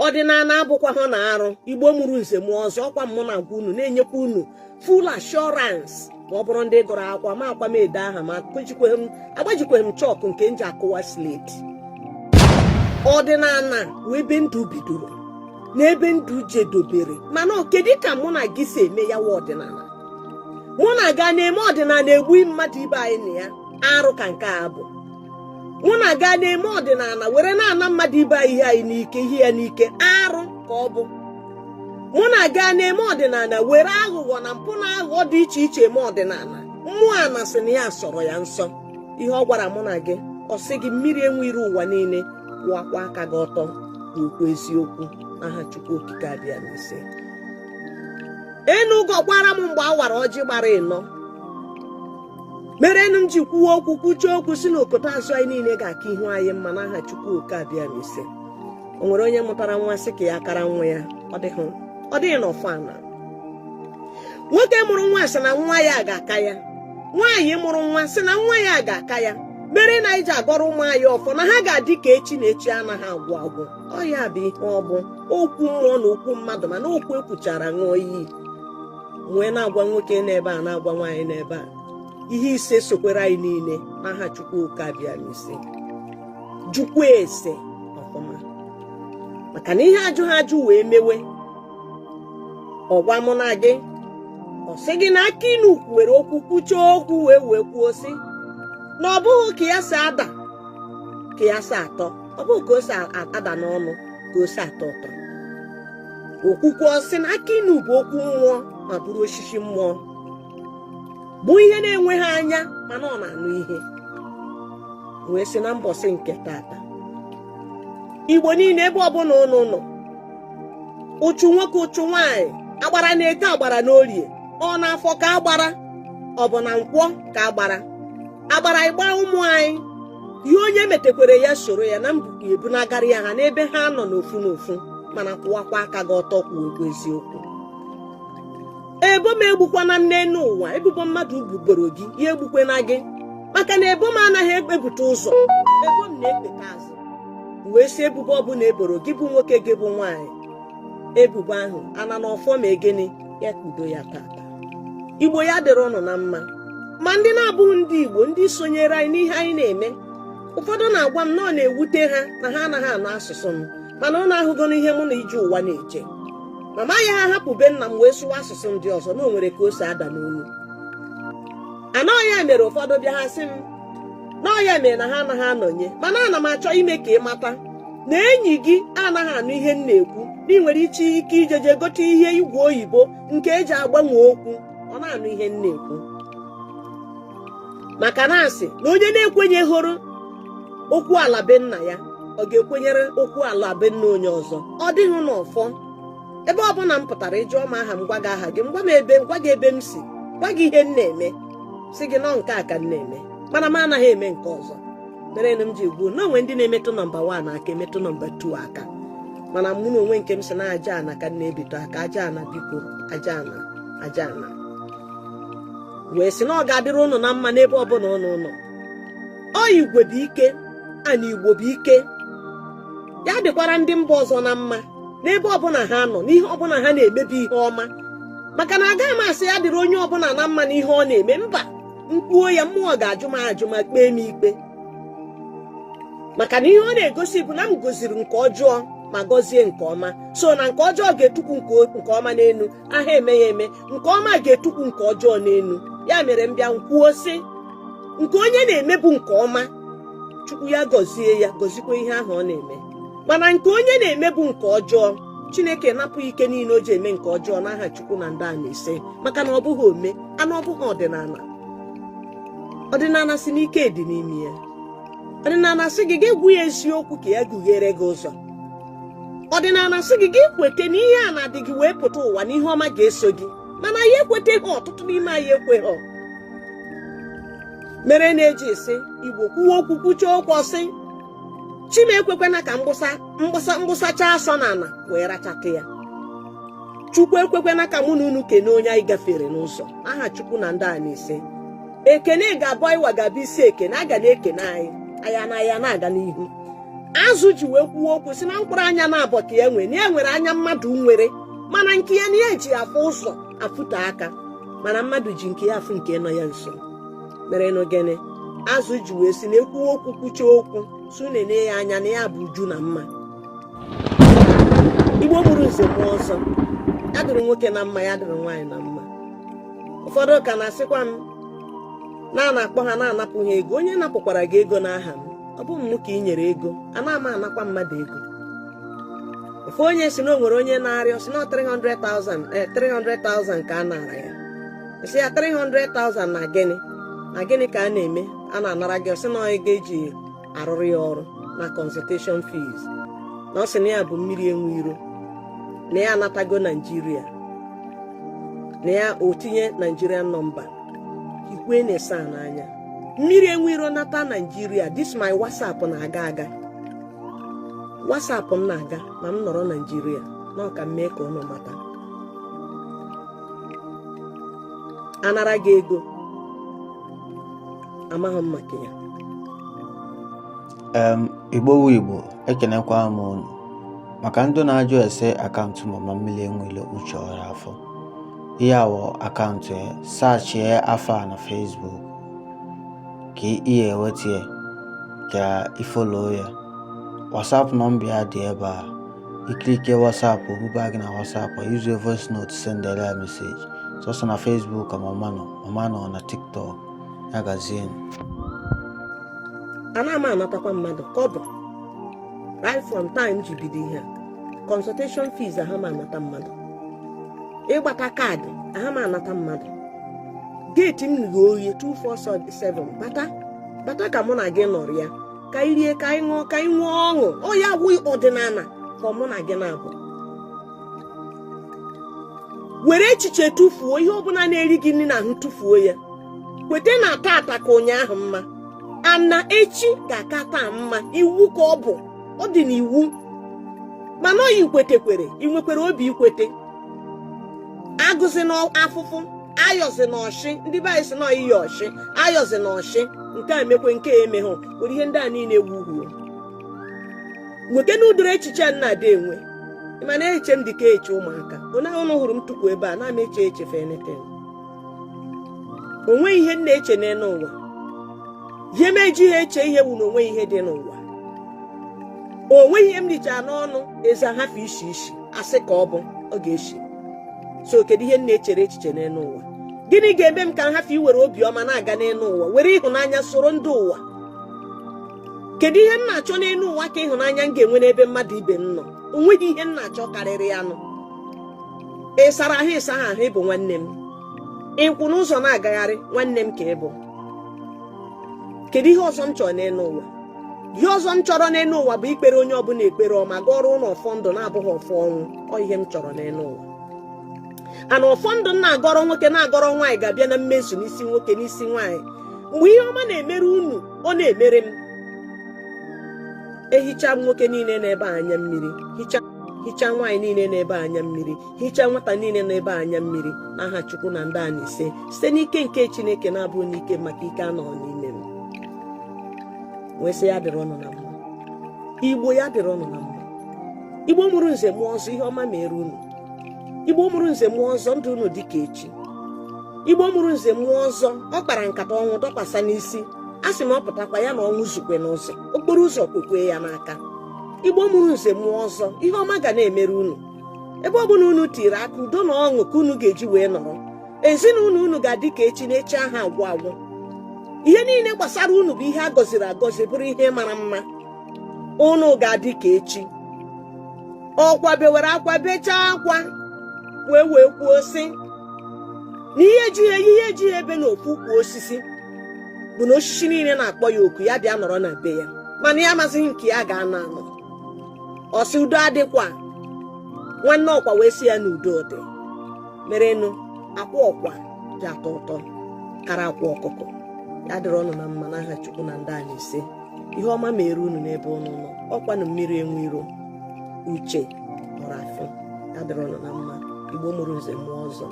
ọdịnala abụkwa ha na arụ. Igbo mụrụ nze mụọ ọzọ, ọkwa mmụ na agwa unu na-enyekwa unu full assurance ma ọ bụrụ ndị gụrụ akwụkwọ ma akwa m ede aha ma agbajikweghị m chọkụ nke nji akụwa slate. Ọdịnala wee ebe ndụ bidoro na ebe ndụ jedobere, mana kedu ka mụ na gị si eme ya wa ọdịnala? Mụ na ga na-eme ọdịnala egbu mmadụ ibe anyị na ya arụ ka nke a bụ. Mụ na ga na-eme ọdịnala were na-ana mmadụ ibe anyị ihe anyị n'ike, ihe ya n'ike, arụ ka ọ bụ. Mụ na ga na-eme ọdịnala were aghụghọ na mpụ na aghụghọ dị iche iche eme ọdịnala. Mmụọ anasị na ya sọrọ ya nsọ. Ihe ọ gwara mụ na gị, ọ sị gị mmiri enwere ụwa niile kwụwakwa aka gị ọtọ n'okwu eziokwu n'aha Chukwu okike abịa n'ise. Enugo gwara m mgbe a wara ọjị gbara ịnọ mere m ji kwuo okwu kwuchie okwu si na okoto azụ anyị niile ga-aka ihu anyị mma n'aha Chukwu oke abịa n'ise. O nwere onye mụtara nwa sị ka ya kara nwa ya, ọ dịghị n'ọfọ ana. Nwoke mụrụ nwa sị na nwa ya ga-aka ya, nwaanyị mụrụ nwa sị na nwa ya ga-aka ya, mere na iji agọrọ ụmụ anyị ọfọ na ha ga-adị ka echi na echi anaghị agwụ agwụ. Ọ ya bụ ihe ọ bụ okwu mmụọ na okwu mmadụ, mana okwu ekwuchara ṅụọ iyi. Nwee na-agwa nwoke n'ebe a na-agwa nwaanyị n'ebe a, ihe ise sokwere anyị niile n'aha Chukwu oke abịa n'ise. Jukwa ese ọfụma, maka na ihe ajụ ha ajụ wee mewe. Ọgwa mụ na gị, ọ sị gị na aka inu kwuwere okwu kwuchie okwu wee kwuo sị na ọ bụghị ka ya si ada ka ya si atọ, ọ bụghị ka o si ada n'ọnụ ka o si atọ ụtọ. Okwukwe sị na aka inu bụ okwu mmụọ ma bụrụ osisi mmụọ, bụ ihe na-enweghị anya mana ọ na-anụ ihe. Wee sị na mbọsị nke tata, Igbo niile ebe ọbụla ụnụ nọ, ụchụ nwoke ụchụ nwaanyị, agbara na-eke agbara n'orie, ọ n'afọ ka agbara, ọ bụ na nkwọ ka agbara ịgba ụmụ anyị. Ihe onye metekwere ya soro ya na mbukwu ebunagara ya ha n'ebe ha nọ n'ofu n'ofu, mana kwụwakwa aka gị ọtọ kwuo okwu eziokwu. Ebo m egbukwana m n'elu ụwa, ebubo mmadụ bugoro gị ya egbukwana gị, maka na ebo m anaghị ekpepụta ụzọ, ebo m na-ekpeta azụ. Wee si ebubo ọbụla eboro gị bụ nwoke gị bụ nwaanyị, ebubo ahụ ana n'ọfọ ma egene ya kudo ya tata. Igbo ya dịrị ụnụ na mma, ma ndị na-abụghị ndị Igbo ndị sonyere anyị n'ihe anyị na-eme. Ụfọdụ na-agwa m na ọ na-ewute ha na ha anaghị anụ asụsụ m, mana ọ na-ahụgo n'ihe mụ na ije ụwa na-eje. Mama ya ha hapụ be nna m wee sụwa asụsụ ndị ọzọ na o nwere ka o si ada n'olu. Anọ ya mere ụfọdụ bịa ha sị m na ọ ya mere na ha anaghị anọnye, mana ana m achọ ime ka ị mata na enyi gị anaghị anụ ihe m na-ekwu, na ị nwere ike ijeje gote ihe igwe oyibo nke eji agbanwe okwu, ọ na-anụ ihe m na-ekwu. Maka na asị na onye na-ekwenyeghoro okwu ala be nna ya, ọ ga-ekwenyere okwu ala be nna onye ọzọ. Ọ dịghị n'ọfọ. Ebe ọbụla m pụtara ịjụọ m aha m, gwa gị aha gị, gwa gị ebe m si, gwa gị ihe m na-eme, si gị nọ nke a ka m na-eme, mana m anaghị eme nke ọzọ. Mere m ji gwuo na onwe ndị na-emetụ nọmba 1 aka emetụ nọmba 2 aka, mana mụ na onwe nke m si na aja ana ka m na-ebito aka. Aja ana biko, aja ana. Wee sị na ọ ga-adịrị ụnụ na mma n'ebe ọbụla ụnụ nọ. Ọ Igwe bụ ike, ana Igbo bụ ike, ya dịkwara ndị mba ọzọ na mma n'ebe ọbụla ha nọ, n'ihe ọbụla ha na-emebi ihe ọma. Maka na agaghị m asị ya dịrị onye ọbụla na mma n'ihe ọ na-eme, mba, mkpuo ya mmụọ ga-ajụ m ajụ ma kpee m ikpe. Maka na ihe ọ na-egosi bụ na m goziri nke ọjọọ ma gọzie nke ọma, so na nke ọjọọ ga-etukwu nke ọma n'elu, aha eme ya eme, nke ọma ga-etukwu nke ọjọọ n'elu. Ya mere m bịa kwuo sị nke onye na-eme bụ nke ọma, Chukwu ya gọzie ya, gọzikwa ihe ahụ ọ na-eme. Mana nke onye na-eme bụ nke ọjọọ, Chineke napụ ike niile o ji eme nke ọjọọ n'aha Chukwu na ndị a na-ese. Maka na ọ bụghị ome, anụ ọ bụghị ọdịnala. Ọdịnala si n'ike dị n'ime ya. Ọdịnala sị gị gwa ya eziokwu ka ya gughere gị ụzọ. Ọdịnala sị gị kwete na ihe a na-adị gị wee pụta ụwa na ihe ọma ga-eso gị, mana ya ekweteghị, ọtụtụ n'ime anyị ekweghị. Mere na-eji esi Igbo kwuo okwu kwuchie okwu sị Chima ekwekwana ka mgbụsacha asọ n'ala wee rachata ya. Chukwu ekwekwana ka mụ na unu kene onye anyị gafere n'ụzọ. Aha Chukwu na ndị a na-ese. Ekene ga-abụ ịwa ga-abụ isi ekene, a ga na-ekene anyị anya na ya na-aga n'ihu. azụ ji wee kwuo okwu si na mkpụrụ anya na-abọ ka ya nwere na ya nwere anya mmadụ nwere mana nke ya na ya eji afụ ụzọ afụte aka mana mmadụ ji nke ya afụ nke nọ ya nso mere n'ogene azụ ji wee si na ekwuo okwu kwuche okwu su nene ya anya na ya bụ uju na mma. Igbo mụrụ nze mmụọ ọzọ ya dịrị nwoke na mma ya dịrị nwaanyị na mma. Ụfọdụ ka na-asịkwa m na-akpọ ha na-anapụ ha ego. Onye napụkwara gị ego n'aha m ọ bụ m ka ị nyere ego ana m anakwa mmadụ ego. Ofu onye si na o nwere onye na-arịọ si na 300,000 ka a nara ya si ya 300,000 na gịnị ka a na-eme a na-anara gị ọsị na ọ ga-eji arụrụ ya ọrụ na consultation fees na ọ sị na ya bụ mmiri enwe iro na ya anatago Naijiria na ya o tinye Nigerian nọmba ikwe na-esa n'anya mmiri enwe iro nata Naijiria. This my WhatsApp na-aga WhatsApp m na-aga ma m nọrọ Naijiria na ọ ka m mee ka ụnụ mata anara gị ego amaghị m maka ya. Igbo ekenekwa m unu maka ndị na-ajụ ese akaụntụ Mama Mmiri Enwe Uche Orafor. Ihe awọ akaụntụ ya sachie afọ a na Facebook ka ihe eweta ka ifolo ya. WhatsApp nọmba ya dị ebe a. Ikilike WhatsApp obuba gị na WhatsApp use a voice note send a message. Sọsọ na Facebook ka mama nọ na TikTok ya gazie. Ana m anatakwa mmadụ kọbụ right from time ji bido ihe a. Consultation fees aha m anata mmadụ. Ịgbata kaadị aha m anata mmadụ. Geeti m nụrụ oyi 24/7 bata ka mụ na gị nọrọ ya ka anyị rie ka anyị ṅụọ ka anyị nwee ọṅụ. Ọ ya wụ ọdịnala ka mụ na gị na-abụ. Were echiche tụfuo ihe ọbụla na-eri gị nri n'ahụ tụfuo ya. Kwete na tata ka ụnyaahụ mma ana echi ga-aka taa mma. Iwu ka ọ bụ ọ dị n'iwu mana oyi kwetekwere ị nwekwere obi ikwete. Agụzi n'afụfụ ayọzi na ọshị ndị be anyị si na iyi ọshị ayọzi na ọshị nke a emekwe nke emeghụ were ihe ndị a niile ewuhuo nweke na ụdịrị echiche nna dị enwe mana echiche m dị ka eche ụmụaka onye ahụ hụrụ m tukwu ebe a na-ama echefe anything. Onwe ihe m na-eche n'elu ụwa ihe m eji ha eche ihe wu na onwe ihe dị n'ụwa. Onwe ihe m richa n'ọnụ eze ahafụ isi asị ka ọ bụ ọ ga-eshi. So kedu ihe m na-echere echiche n'elu ụwa? Gịnị ga-eme m ka nhafụ iwere obiọma na-aga n'elu ụwa were ịhụnanya soro ndị ụwa? Kedu ihe m na-achọ n'elu ụwa ka ịhụnanya m ga-enwe n'ebe mmadụ ibe m nọ? Onweghị ihe m na-achọ karịrị ya nọ. Ịsara ahụ ịsa ahụ ịbụ nwanne m. Ịkwụ n'ụzọ na-agagharị nwanne m ka ị bụ. Kedu ihe ọzọ m chọrọ n'elu ụwa? Ihe ọzọ m chọrọ n'elu ụwa bụ ikpere onye ọbụla ekpere ọma gọọrọ ụlọ ọfọ ndụ na-abụghị ọfọ ọnwụ. Ọ ihe m chọrọ n'elu ụwa. Ana ọfọ ndụ na-agọrọ nwoke na-agọrọ nwaanyị ga-abịa na mmezu n'isi nwoke n'isi nwaanyị. Mgbe ihe ọma na-emere unu ọ na-emere m. Ehicha m nwoke niile n'ebe anya mmiri hicha nwaanyị niile n'ebe anya mmiri hicha nwata niile n'ebe anya mmiri n'aha Chukwu na ndị a na-ise site n'ike nke Chineke na-abụ n'ike maka ike anọ n'ime m. Nwesị ya dịrị ọnụ na mma. Igbo ya dịrị ọnụ na mma. Igbo mụrụ nze mmụọ ọzọ ihe ọma mere unu. Igbo mụrụ nze mmụọ ọzọ ndụ unu dị ka echi. Igbo mụrụ nze mmụọ ọzọ ọ kpara nkata ọnwụ dọkwasa n'isi a sị m ọ pụtakwa ya na ọnwụ zukwe n'ụzọ okporo ụzọ kwekwe ya n'aka. Igbo mụrụ nze mmụọ ọzọ ihe ọma ga na-emere unu. Ebe ọ bụla unu tiri aka udo na ọṅụ ka unu ga-eji wee nọrọ. Ezinụlọ unu ga-adị ka echi na-echi aha agwụ. Ihe niile gbasara unu bụ ihe a gọziri agọzi bụrụ ihe mara mma. Unu ga-adị ka echi. Ọkwa bewere akwa bechaa akwa wee kwuo sị na ihe ejighị ebe n'okwu ukwu osisi bụ na osisi niile na-akpọ ya oku ya bịa nọrọ na be ya mana ya amazighị nke ya ga-anọ anọ. Ọsị udo adịkwa nwanne ọkwa wee sị ya na udo dị merenụ akwa ọkwa ji atọ ụtọ kara akwa ọkụkọ. Ya dịrị ọnụ na mma n'aha Chukwu na ndị a na-ese ihe ọma mere unu n'ebe unu nọ. Ọkwa na mmiri enwe iro Uche Orafor ya dịrị ọnụ na mma. Igbo mụrụ nze mmụọ ọzọ.